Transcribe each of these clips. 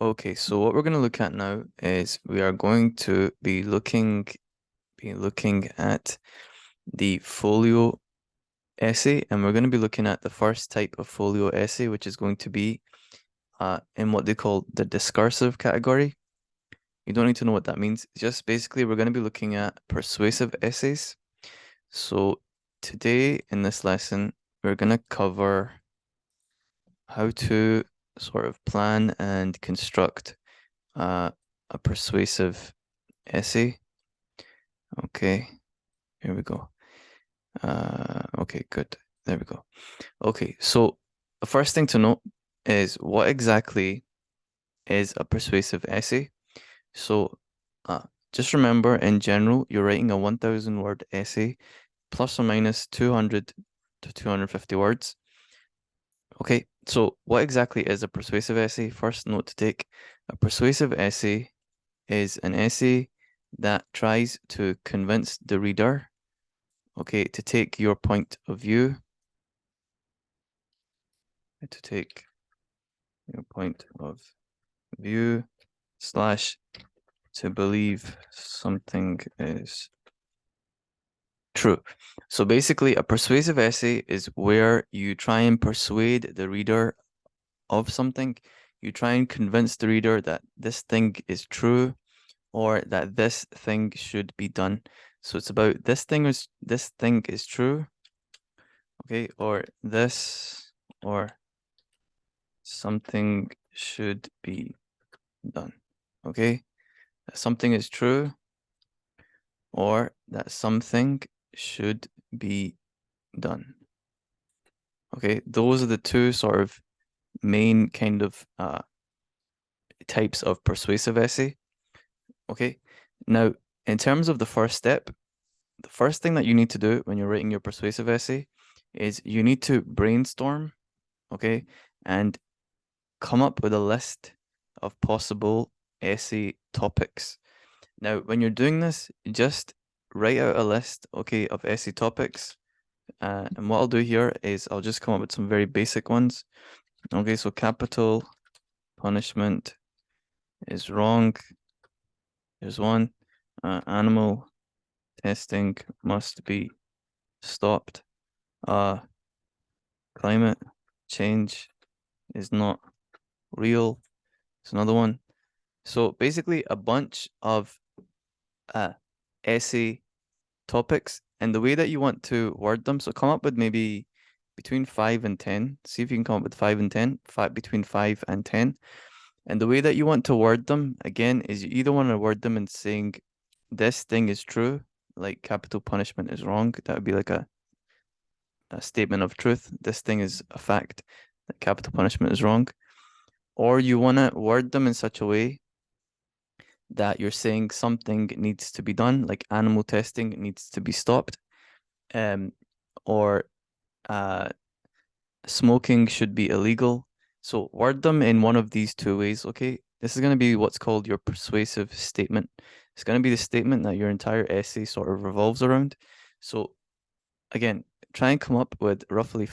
Okay, so what we're going to look at now is we are going to be looking at the folio essay, and we're going to be looking at the first type of folio essay, which is going to be in what they call the discursive category. You don't need to know what that means. Just basically, we're going to be looking at persuasive essays. So today in this lesson, we're going to cover how to sort of plan and construct a persuasive essay. Okay, here we go. Okay, good. There we go. Okay, so the first thing to note is what exactly is a persuasive essay. So uh, just remember, in general, you're writing a 1,000 word essay, plus or minus 200 to 250 words. Okay, so what exactly is a persuasive essay? First note to take, a persuasive essay is an essay that tries to convince the reader, okay, to take your point of view, to take your point of view slash to believe something is true. So basically, a persuasive essay is where you try and persuade the reader of something. You try and convince the reader that this thing is true or that this thing should be done. So it's about this thing is true, okay, or this or something should be done. Okay, that something is true or that something should be done. Okay, those are the two sort of main kind of types of persuasive essay. Okay, now in terms of the first step, the first thing that you need to do when you're writing your persuasive essay is you need to brainstorm, okay, and come up with a list of possible essay topics. Now, when you're doing this, just write out a list, okay, of essay topics. And what I'll do here is I'll just come up with some very basic ones. Okay, so capital punishment is wrong. There's one. Animal testing must be stopped. Climate change is not real. It's another one. So basically a bunch of essay topics and the way that you want to word them. So come up with maybe between 5 and 10. See if you can come up with 5 and 10, between 5 and 10. And the way that you want to word them, again, is you either want to word them in saying this thing is true, like capital punishment is wrong. That would be like a statement of truth. This thing is a fact that capital punishment is wrong. Or you want to word them in such a way that you're saying something needs to be done, like animal testing needs to be stopped, or smoking should be illegal. So word them in one of these two ways, okay? This is going to be what's called your persuasive statement. It's going to be the statement that your entire essay sort of revolves around. So again, try and come up with roughly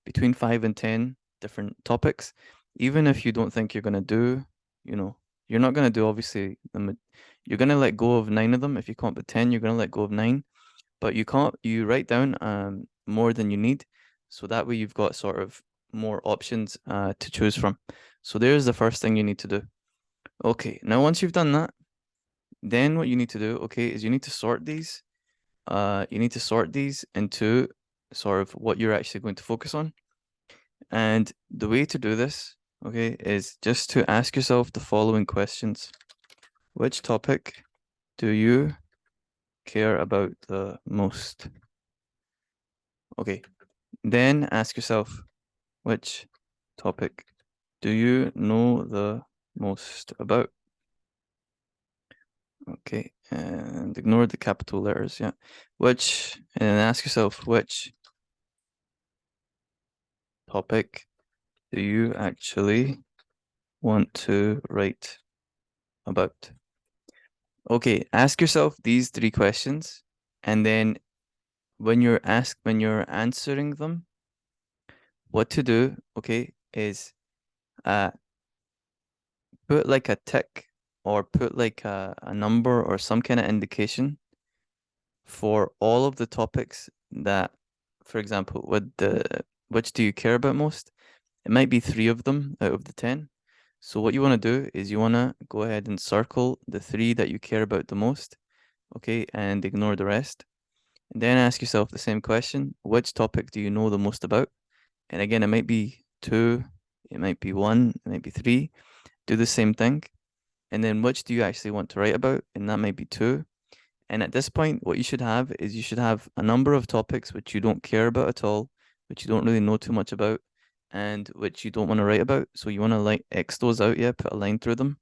between 5 and 10 different topics. Even if you don't think you're going to do, you're not going to do obviously you're going to let go of 9 of them. If you come up with 10, you're going to let go of 9, but you write down more than you need. So that way you've got sort of more options to choose from. So there's the first thing you need to do. Okay, now once you've done that, then what you need to do, okay, is you need to sort these. You need to sort these into sort of what you're actually going to focus on. And the way to do this, okay, is just to ask yourself the following questions. Which topic do you care about the most? Okay, then ask yourself, which topic do you know the most about? Okay, and ignore the capital letters, yeah. And ask yourself, which topic do you actually want to write about? Okay, ask yourself these 3 questions, and then when you're answering them, what to do, okay, is put like a tick or put like a number or some kind of indication for all of the topics that, for example, which do you care about most? It might be 3 of them out of the 10. So what you want to do is you want to go ahead and circle the 3 that you care about the most, okay, and ignore the rest. And then ask yourself the same question, which topic do you know the most about? And again, it might be 2, it might be 1, it might be 3. Do the same thing. And then which do you actually want to write about? And that might be 2. And at this point, what you should have is you should have a number of topics which you don't care about at all, which you don't really know too much about, and which you don't want to write about. So you want to like X those out, yeah, put a line through them.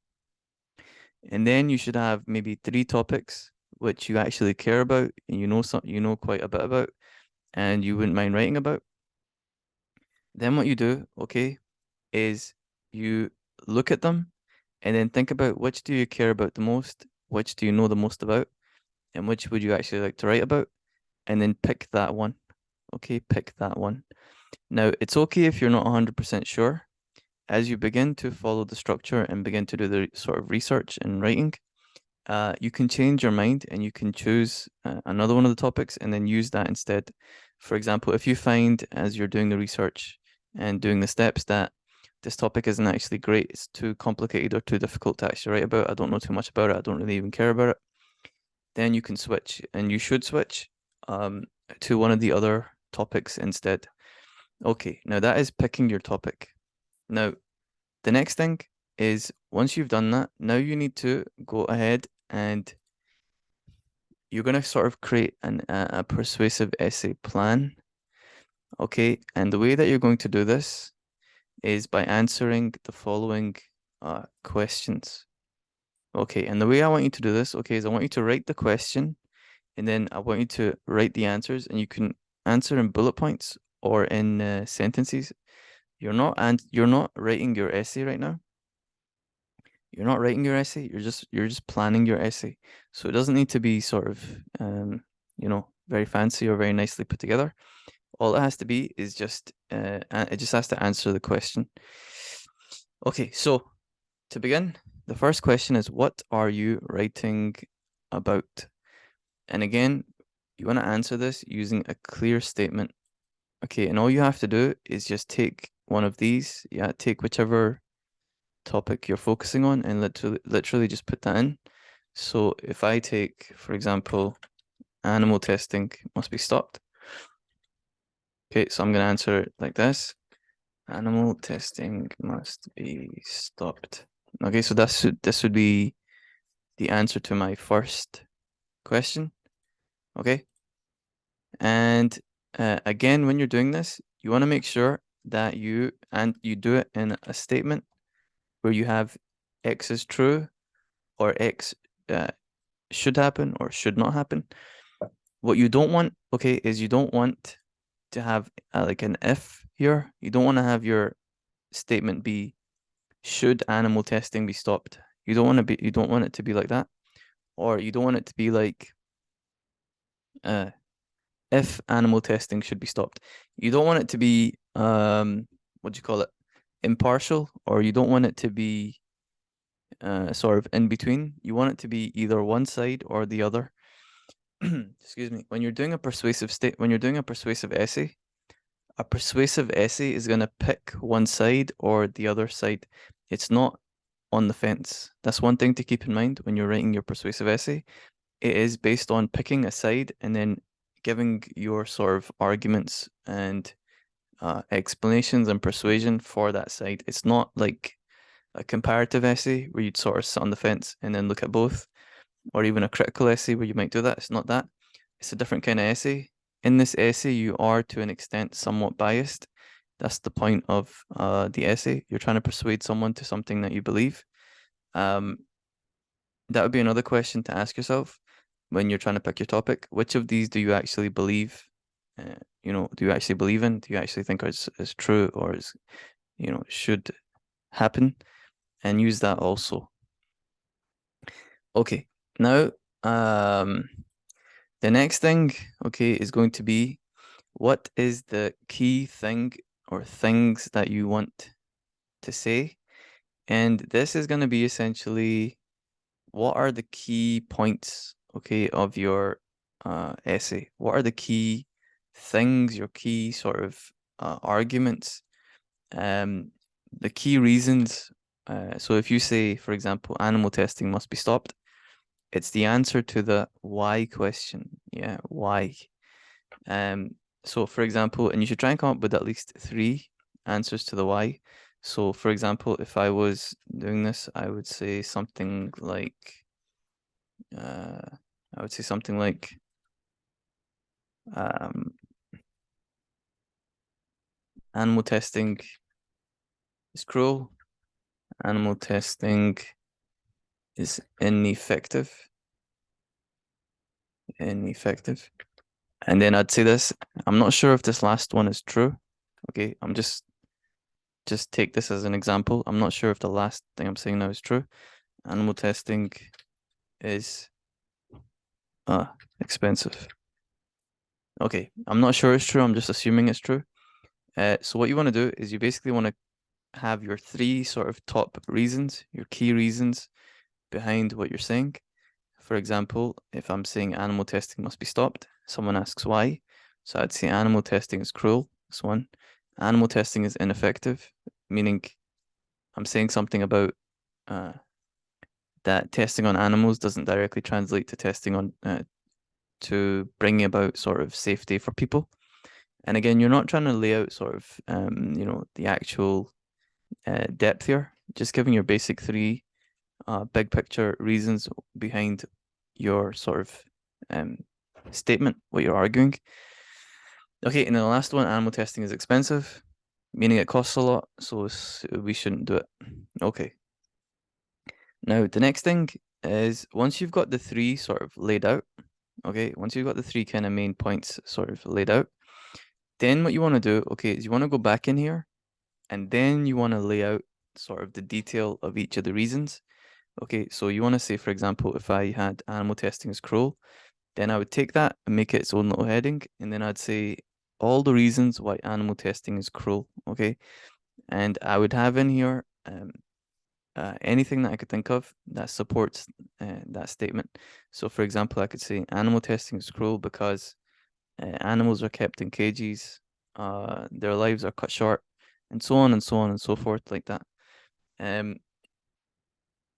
And then you should have maybe 3 topics which you actually care about and you know quite a bit about and you wouldn't mind writing about. Then what you do, okay, is you look at them and then think about which do you care about the most, which do you know the most about, and which would you actually like to write about, and then pick that one. Okay, pick that one. Now, it's okay if you're not 100% sure. As you begin to follow the structure and begin to do the sort of research and writing, you can change your mind and you can choose another one of the topics and then use that instead. For example, if you find as you're doing the research and doing the steps that this topic isn't actually great, it's too complicated or too difficult to actually write about, I don't know too much about it, I don't really even care about it, then you can switch and you should switch to one of the other topics instead. Okay, now that is picking your topic. Now, the next thing is once you've done that, now you need to go ahead and you're going to sort of create a persuasive essay plan. Okay, and the way that you're going to do this is by answering the following questions. Okay, and the way I want you to do this, okay, is I want you to write the question and then I want you to write the answers and you can answer in bullet points or in sentences. You're not writing your essay right now. You're not writing your essay, you're just planning your essay. So it doesn't need to be sort of very fancy or very nicely put together. All it has to be is just it just has to answer the question. Okay, so to begin, the first question is what are you writing about? And again, you want to answer this using a clear statement. Okay, and all you have to do is just take one of these. Yeah, take whichever topic you're focusing on and literally just put that in. So if I take, for example, animal testing must be stopped. Okay, so I'm going to answer it like this. Animal testing must be stopped. Okay, so this would be the answer to my first question. Okay. And again, when you're doing this, you want to make sure that you do it in a statement where you have X is true or X should happen or should not happen. What you don't want, okay, is you don't want to have like an if here. You don't want to have your statement be should animal testing be stopped. You don't want it to be like that. Or you don't want it to be like if animal testing should be stopped. You don't want it to be what do you call it? Impartial, or you don't want it to be sort of in between. You want it to be either one side or the other. Excuse me. When you're doing a persuasive essay, a persuasive essay is going to pick one side or the other side. It's not on the fence. That's one thing to keep in mind when you're writing your persuasive essay. It is based on picking a side and then giving your sort of arguments and explanations and persuasion for that side. It's not like a comparative essay where you'd sort of sit on the fence and then look at both, or even a critical essay where you might do that. It's not that. It's a different kind of essay. In this essay, you are to an extent somewhat biased. That's the point of the essay. You're trying to persuade someone to something that you believe. That would be another question to ask yourself when you're trying to pick your topic. Which of these do you actually believe? Do you actually believe in? Do you actually think is true or is, should happen? And use that also. Okay, now the next thing, okay, is going to be what is the key thing or things that you want to say And this is going to be essentially what are the key points, okay, of your essay? What are the key things, your key sort of arguments, the key reasons? So if you say, for example, animal testing must be stopped, it's the answer to the why question. Yeah, why? Um, so for example, and you should try and come up with at least three answers to the why. So for example, if I was doing this, I would say something like, uh, I would say something like, um, animal testing is cruel. Animal testing is ineffective. Ineffective. And then I'd say this, I'm not sure if this last one is true. Okay, I'm just take this as an example. I'm not sure if the last thing I'm saying now is true. Animal testing is expensive. Okay, I'm not sure it's true. I'm just assuming it's true. So what you want to do is you basically want to have your three sort of top reasons, your key reasons behind what you're saying. For example, if I'm saying animal testing must be stopped, someone asks why. So I'd say animal testing is cruel. That's one. Animal testing is ineffective, meaning I'm saying something about uh, that testing on animals doesn't directly translate to testing on to bringing about sort of safety for people. And again, you're not trying to lay out sort of the actual depth here, just giving your basic three big picture reasons behind your sort of statement, what you're arguing. Okay, and then the last one, animal testing is expensive, meaning it costs a lot, so we shouldn't do it. Okay. Now, the next thing is once you've got the three sort of laid out, okay, once you've got the three kind of main points sort of laid out, then what you want to do, okay, is you want to go back in here and then you want to lay out sort of the detail of each of the reasons. Okay, so you want to say, for example, if I had animal testing is cruel, then I would take that and make it its own little heading, and then I'd say all the reasons why animal testing is cruel. Okay, and I would have in here anything that I could think of that supports that statement. So, for example, I could say animal testing is cruel because animals are kept in cages, their lives are cut short, and so on and so on and so forth, like that. Um,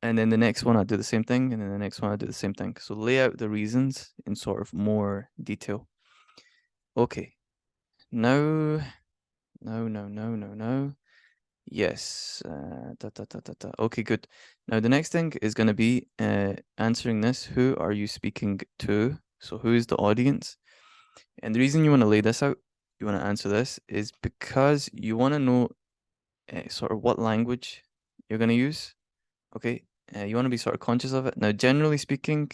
and then the next one I do the same thing, and then the next one I do the same thing. So lay out the reasons in sort of more detail. Okay, now, no. Yes. Okay, good. Now the next thing is going to be answering this. Who are you speaking to? So who is the audience? And the reason you want to lay this out, you want to answer this, is because you want to know sort of what language you're going to use. Okay, you want to be sort of conscious of it. Now, generally speaking,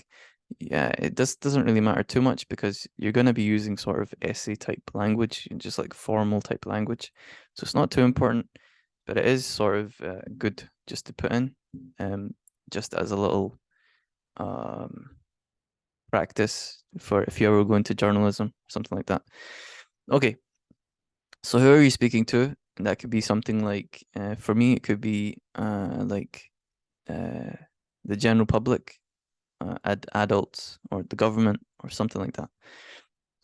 yeah, it doesn't really matter too much because you're going to be using sort of essay type language, just like formal type language. So it's not too important, but it is sort of good just to put in, just as a little um, practice for if you ever go into journalism, something like that. Okay, so who are you speaking to? And that could be something like, for me, it could be like uh, the general public, adults, or the government, or something like that.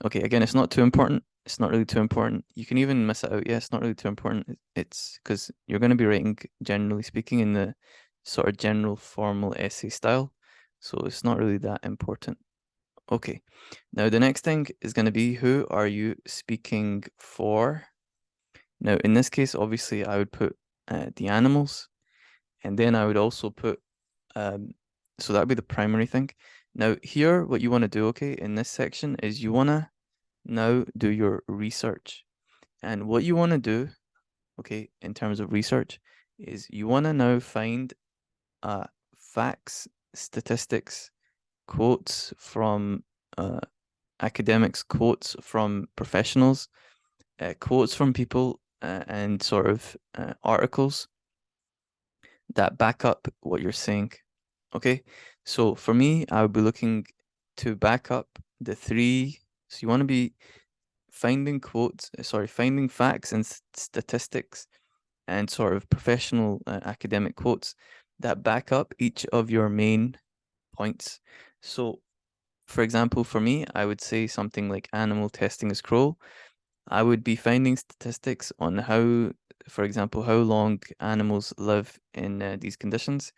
Okay, again, it's not too important. It's not really too important. You can even miss it out. Yeah, it's not really too important. It's because you're going to be writing, generally speaking, in the sort of general formal essay style. So it's not really that important. Okay, now the next thing is going to be who are you speaking for? Now, in this case, obviously, I would put the animals, and then I would also put, so that would be the primary thing. Now, here, what you want to do, okay, in this section is you want to now do your research. And what you want to do, okay, in terms of research, is you want to now find facts, statistics, quotes from academics, quotes from professionals, quotes from people, and sort of articles that back up what you're saying. Okay, so for me, I would be looking to back up the three. So you want to be finding quotes, finding facts and statistics and sort of professional academic quotes that back up each of your main points. So, for example, for me, I would say something like animal testing is cruel. I would be finding statistics on how, for example, how long animals live in these conditions.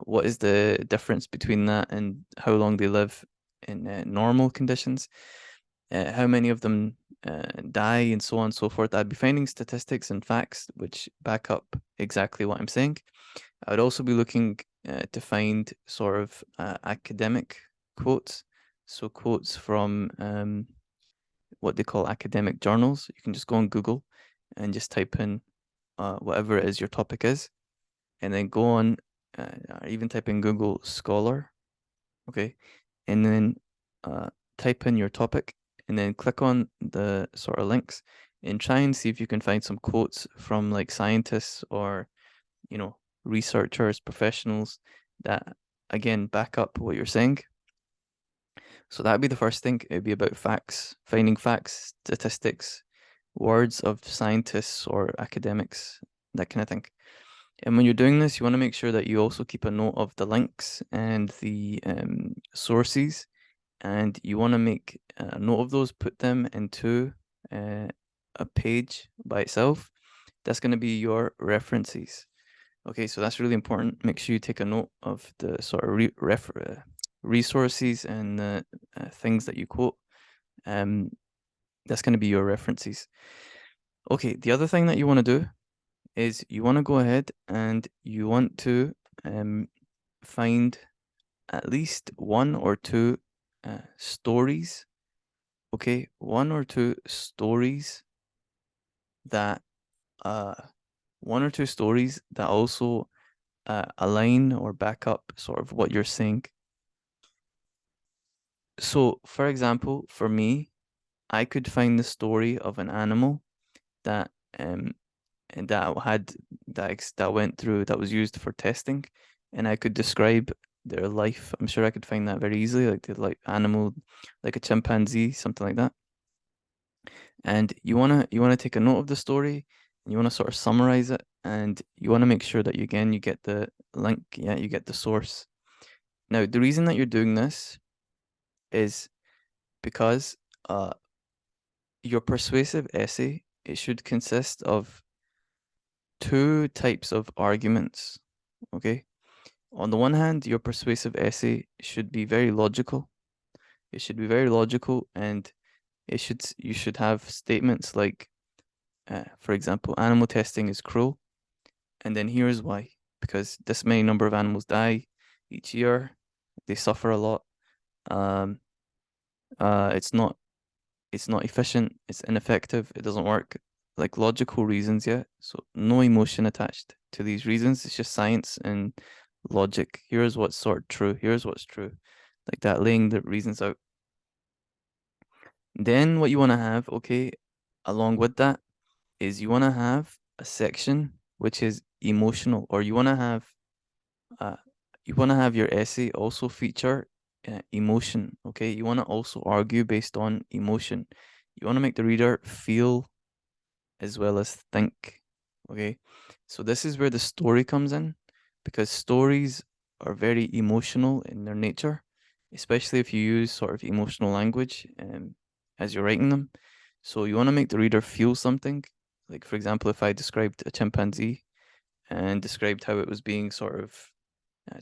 What is the difference between that and how long they live in normal conditions? How many of them die, and so on and so forth. I'd be finding statistics and facts which back up exactly what I'm saying. I would also be looking to find sort of academic quotes. So quotes from what they call academic journals. You can just go on Google and just type in whatever it is your topic is, and then go on, or even type in Google Scholar, okay, and then type in your topic, and then click on the sort of links and try and see if you can find some quotes from like scientists or, you know, researchers, professionals that again back up what you're saying. So that'd be the first thing. It'd be about facts, finding facts, statistics, words of scientists or academics, that kind of thing. And when you're doing this, you want to make sure that you also keep a note of the links and the sources, and you want to make a note of those, put them into a page by itself. That's going to be your references. Okay, so that's really important. Make sure you take a note of the sort of resources and the things that you quote. That's going to be your references. Okay, the other thing that you want to do is you want to go ahead and you want to find at least one or two stories. Okay, one or two stories that uh, also align or back up sort of what you're saying. So, for example, for me, I could find the story of an animal that and that had that went through that was used for testing, and I could describe their life. I'm sure I could find that very easily, like the like animal, like a chimpanzee, something like that. And you wanna take a note of the story, and you wanna sort of summarize it, and you wanna make sure that you get the link, yeah, you get the source. Now, the reason that you're doing this is because your persuasive essay, it should consist of two types of arguments. Okay. On the one hand, your persuasive essay should be very logical. It should be very logical, and you should have statements like, for example, animal testing is cruel, and then here's why. Because this many number of animals die each year, they suffer a lot. Um, it's not efficient, it's ineffective, it doesn't work. Like logical reasons, yeah. So no emotion attached to these reasons. It's just science and logic. Here's what's sort of true. Here's what's true. Like that, laying the reasons out. Then what you want to have, okay, along with that, is you want to have a section which is emotional, or uh, you want to have your essay also feature emotion. Okay, you want to also argue based on emotion. You want to make the reader feel as well as think. Okay, so this is where the story comes in, because stories are very emotional in their nature, especially if you use sort of emotional language as you're writing them. So you want to make the reader feel something. Like, for example, if I described a chimpanzee and described how it was being sort of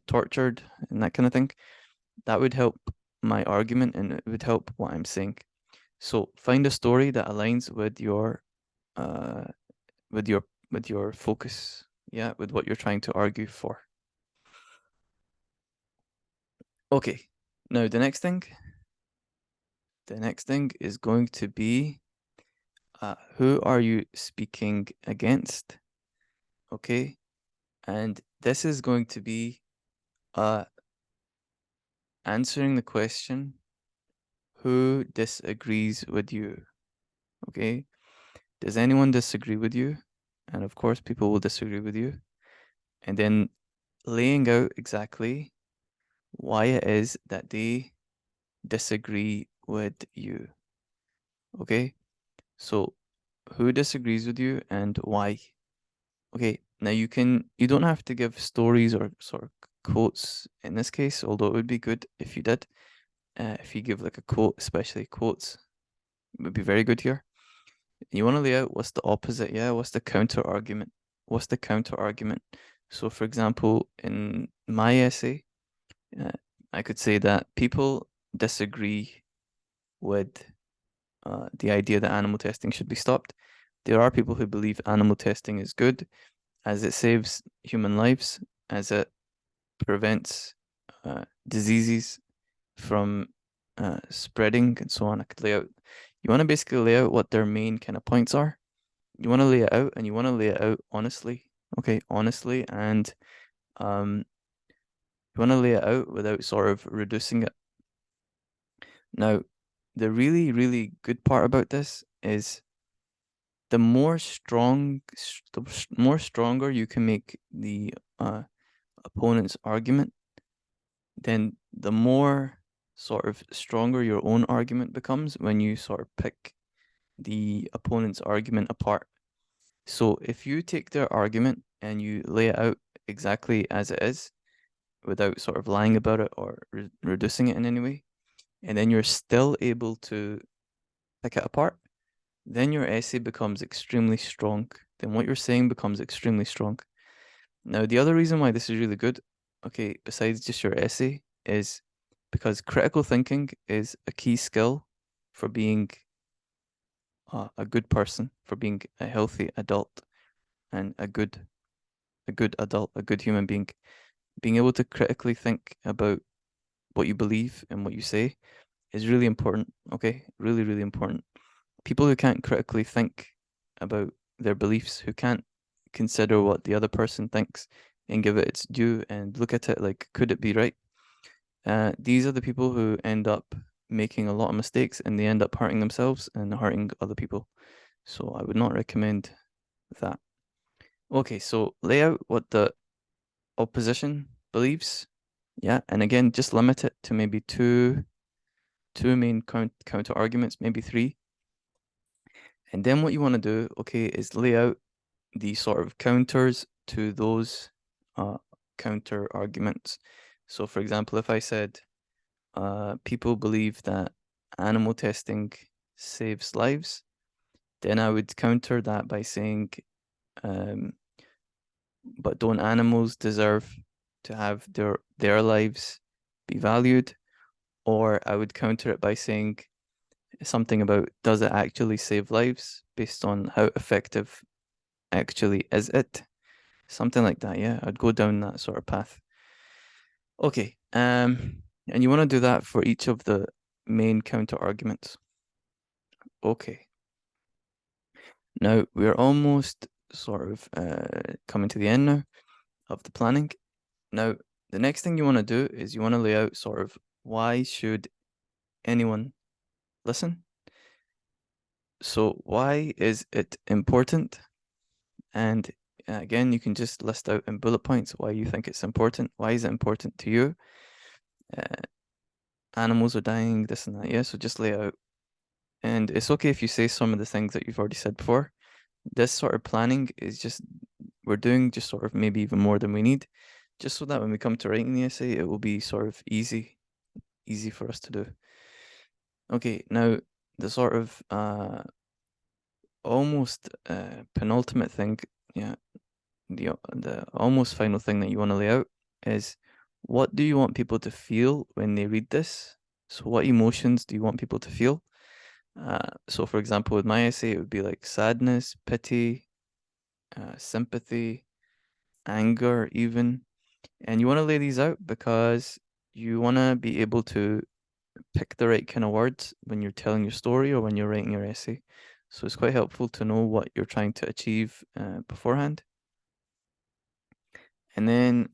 tortured and that kind of thing, that would help my argument and it would help what I'm saying. So find a story that aligns uh, with your with your focus, yeah, with what you're trying to argue for. Okay, now the next thing is going to be who are you speaking against? Okay, and this is going to be uh answering the question, who disagrees with you? Okay, does anyone disagree with you? And of course, people will disagree with you. And then laying out exactly why it is that they disagree with you. Okay, so who disagrees with you and why? Okay, now you don't have to give stories or sort of quotes in this case, although it would be good if you did. If you give like a quote, especially quotes, it would be very good here. You want to lay out what's the opposite, yeah? What's the counter argument? What's the counter argument? So, for example, in my essay, uh, I could say that people disagree with the idea that animal testing should be stopped. There are people who believe animal testing is good, as it saves human lives, as it prevents diseases from spreading, and so on. I could lay out. You want to basically lay out what their main kind of points are. You want to lay it out, and you want to lay it out honestly. Okay, honestly, and um, you want to lay it out without sort of reducing it. Now, the really, really good part about this is the more stronger you can make the opponent's argument, then the more sort of stronger your own argument becomes when you sort of pick the opponent's argument apart. So if you take their argument and you lay it out exactly as it is, without sort of lying about it or reducing it in any way, and then you're still able to pick it apart, then your essay becomes extremely strong. Then what you're saying becomes extremely strong. Now, the other reason why this is really good, okay, besides just your essay, is because critical thinking is a key skill for being a good person, for being a healthy adult and a good adult, a good human being. Being able to critically think about what you believe and what you say is really important, okay? Really, really important. People who can't critically think about their beliefs, who can't consider what the other person thinks and give it its due and look at it like, could it be right? These are the people who end up making a lot of mistakes and they end up hurting themselves and hurting other people. So I would not recommend that. Okay, so lay out what the opposition believes. Yeah, and again, just limit it to maybe two main counter arguments, maybe three. And then what you want to do, okay, is lay out the sort of counters to those counter arguments. So, for example, if I said people believe that animal testing saves lives, then I would counter that by saying, um, but don't animals deserve to have their lives be valued? Or I would counter it by saying something about, does it actually save lives based on how effective actually is it? Something like that, yeah. I'd go down that sort of path. Okay, and you want to do that for each of the main counter arguments. Okay. Now we're almost sort of coming to the end now of the planning. Now, the next thing you want to do is you want to lay out sort of why should anyone listen? So why is it important? And again, you can just list out in bullet points why you think it's important. Why is it important to you? Animals are dying, this and that. Yeah, so just lay out. And it's okay if you say some of the things that you've already said before. This sort of planning is just, we're doing just sort of maybe even more than we need, just so that when we come to writing the essay, it will be sort of easy for us to do. Okay, now the sort of almost penultimate thing, yeah, the almost final thing that you want to lay out is, what do you want people to feel when they read this? So what emotions do you want people to feel? So for example, with my essay, it would be like sadness, pity, sympathy, anger even. And you want to lay these out because you want to be able to pick the right kind of words when you're telling your story or when you're writing your essay. So it's quite helpful to know what you're trying to achieve beforehand. And then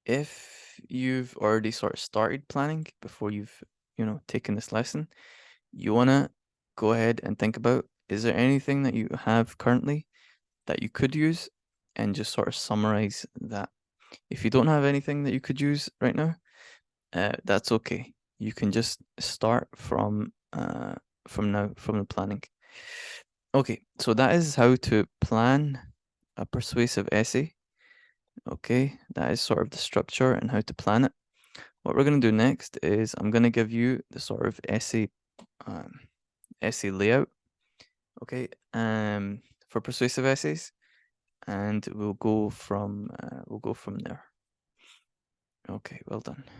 if you've already sort of started planning before you've, taken this lesson, you want to go ahead and think about, is there anything that you have currently that you could use, and just sort of summarize that. If you don't have anything that you could use right now, that's okay. You can just start from now, from the planning. Okay, so that is how to plan a persuasive essay. Okay, that is sort of the structure and how to plan it. What we're going to do next is I'm going to give you the sort of essay layout, okay, for persuasive essays, and we'll go from there. Okay, well done.